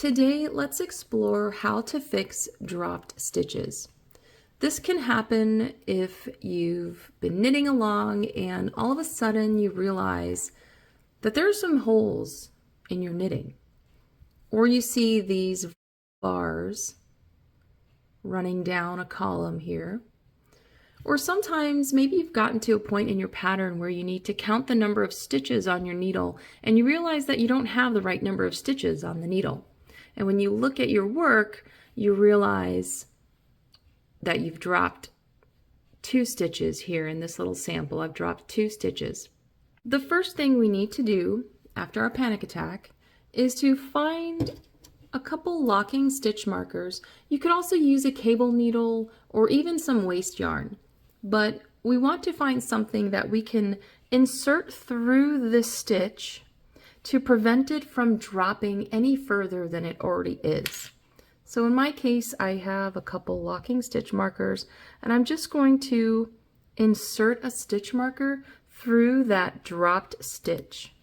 Today, let's explore how to fix dropped stitches. This can happen if you've been knitting along and all of a sudden you realize that there are some holes in your knitting, or you see these bars running down a column here. Or sometimes maybe you've gotten to a point in your pattern where you need to count the number of stitches on your needle and you realize that you don't have the right number of stitches on the needle. And when you look at your work, you realize that you've dropped 2 stitches here in this little sample. I've dropped 2 stitches. The first thing we need to do after our panic attack is to find a couple locking stitch markers. You could also use a cable needle or even some waste yarn, but we want to find something that we can insert through this stitch to prevent it from dropping any further than it already is. So in my case, I have a couple locking stitch markers, and I'm just going to insert a stitch marker through that dropped stitch.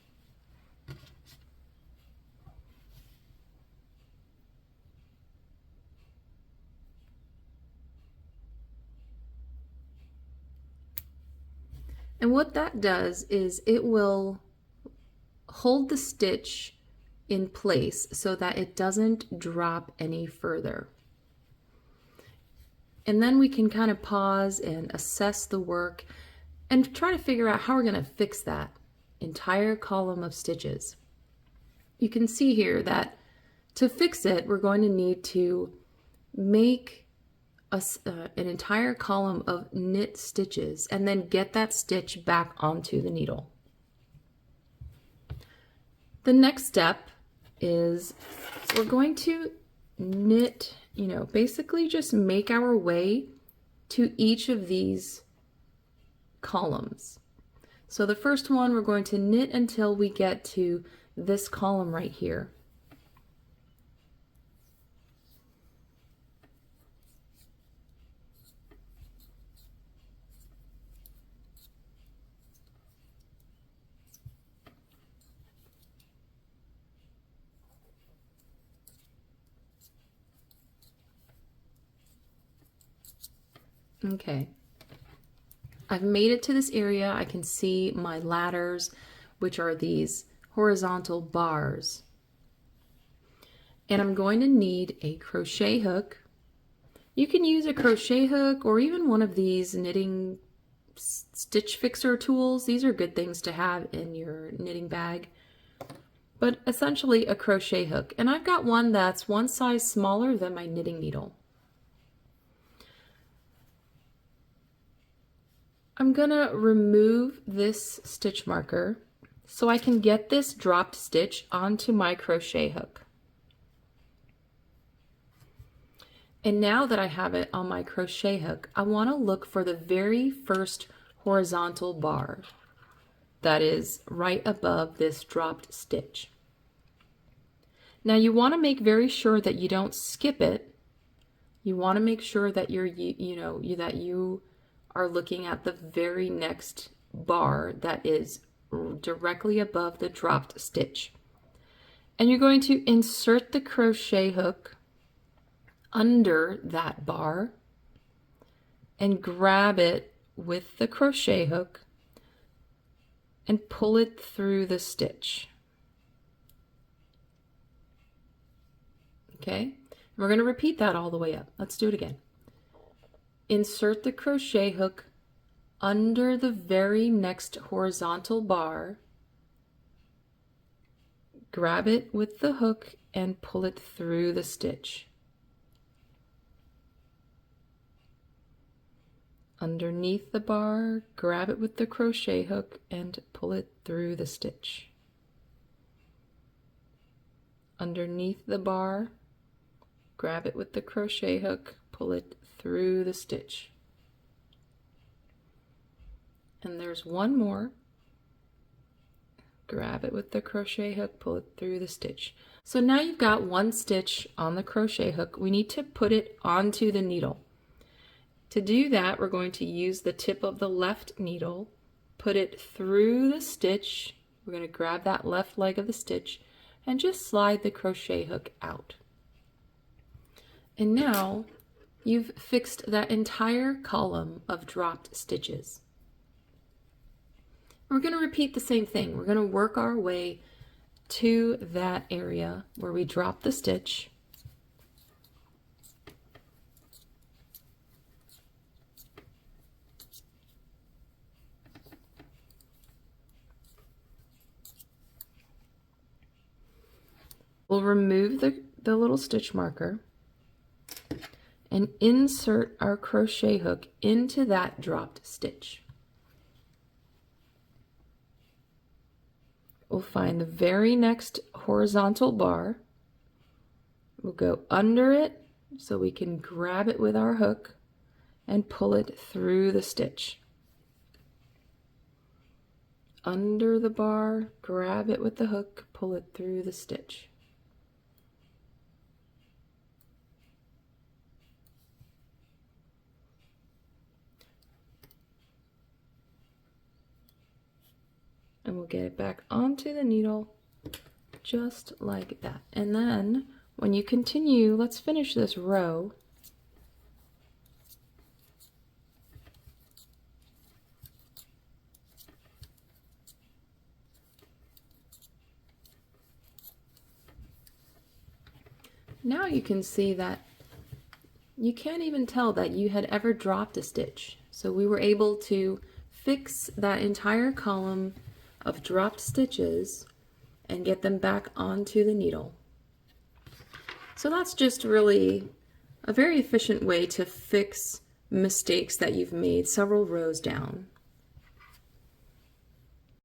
And what that does is it will hold the stitch in place so that it doesn't drop any further. And then we can kind of pause and assess the work and try to figure out how we're going to fix that entire column of stitches. You can see here that to fix it, we're going to need to make an entire column of knit stitches and then get that stitch back onto the needle. The next step is we're going to knit, basically just make our way to each of these columns. So the first one, we're going to knit until we get to this column right here. Okay, I've made it to this area. I can see my ladders, which are these horizontal bars. And I'm going to need a crochet hook. You can use a crochet hook or even one of these knitting stitch fixer tools. These are good things to have in your knitting bag. But essentially a crochet hook. And I've got one that's one size smaller than my knitting needle. I'm gonna remove this stitch marker so I can get this dropped stitch onto my crochet hook. And now that I have it on my crochet hook, I want to look for the very first horizontal bar that is right above this dropped stitch. Now you want to make very sure that you don't skip it. You want to make sure that you are looking at the very next bar that is directly above the dropped stitch. And you're going to insert the crochet hook under that bar and grab it with the crochet hook and pull it through the stitch. Okay, and we're going to repeat that all the way up. Let's do it again. Insert the crochet hook under the very next horizontal bar, grab it with the hook and pull it through the stitch. Underneath the bar, grab it with the crochet hook and pull it through the stitch. Underneath the bar, grab it with the crochet hook, pull it through the stitch. And there's one more. Grab it with the crochet hook, pull it through the stitch. So now you've got one stitch on the crochet hook. We need to put it onto the needle. To do that, we're going to use the tip of the left needle, put it through the stitch. We're going to grab that left leg of the stitch, and just slide the crochet hook out. And now you've fixed that entire column of dropped stitches. We're going to repeat the same thing. We're going to work our way to that area where we dropped the stitch. We'll remove the little stitch marker and insert our crochet hook into that dropped stitch. We'll find the very next horizontal bar. We'll go under it so we can grab it with our hook and pull it through the stitch. Under the bar, grab it with the hook, pull it through the stitch. And we'll get it back onto the needle just like that. And then when you continue, let's finish this row. Now you can see that you can't even tell that you had ever dropped a stitch. So we were able to fix that entire column of dropped stitches and get them back onto the needle. So that's just really a very efficient way to fix mistakes that you've made several rows down.